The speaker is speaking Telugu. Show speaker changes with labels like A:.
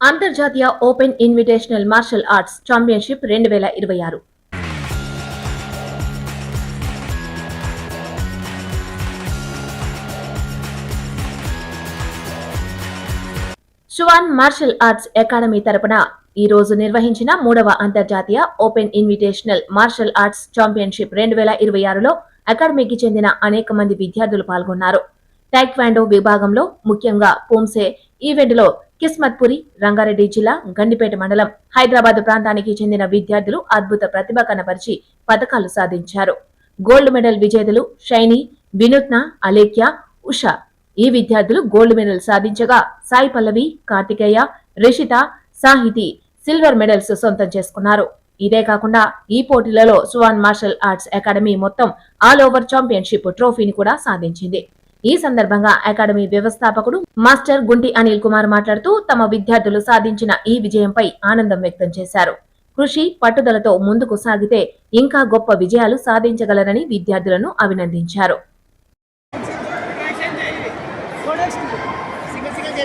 A: అంతర్జాతీయ open invitational martial arts championship 2026 షువాన్ మార్షల్ ఆర్ట్స్ అకాడమీ తరపున ఈ రోజు నిర్వహించిన 3వ అంతర్జాతీయ open invitational martial arts championship 2026లో అకాడమీకి చెందిన అనేక మంది విద్యార్థులు పాల్గొన్నారు. టైక్వాండో విభాగంలో ముఖ్యంగా పూంసే ఈవెంట్లో కిస్మత్పురి, రంగారెడ్డి జిల్లా గండిపేట మండలం, హైదరాబాద్ ప్రాంతానికి చెందిన విద్యార్థులు అద్భుత ప్రతిభ కనబరిచి పతకాలు సాధించారు. గోల్డ్ మెడల్ విజేతలు షైనీ, వినూత్న, అలేఖ్య, ఉషా ఈ విద్యార్థులు గోల్డ్ మెడల్ సాధించగా సాయి పల్లవి, కార్తికేయ, రిషిత, సాహితి సిల్వర్ మెడల్స్ సొంతం చేసుకున్నారు. ఇదే కాకుండా ఈ పోటీలలో షువాన్ మార్షల్ ఆర్ట్స్ అకాడమీ మొత్తం ఆల్ ఓవర్ ఛాంపియన్షిప్ ట్రోఫీని కూడా సాధించింది. ఈ సందర్భంగా అకాడమీ వ్యవస్థాపకుడు మాస్టర్ గుంటి అనిల్ కుమార్ మాట్లాడుతూ తమ విద్యార్థులు సాధించిన ఈ విజయంపై ఆనందం వ్యక్తం చేశారు. కృషి, పట్టుదలతో ముందుకు సాగితే ఇంకా గొప్ప విజయాలు సాధించగలరని విద్యార్థులను అభినందించారు.
B: Single single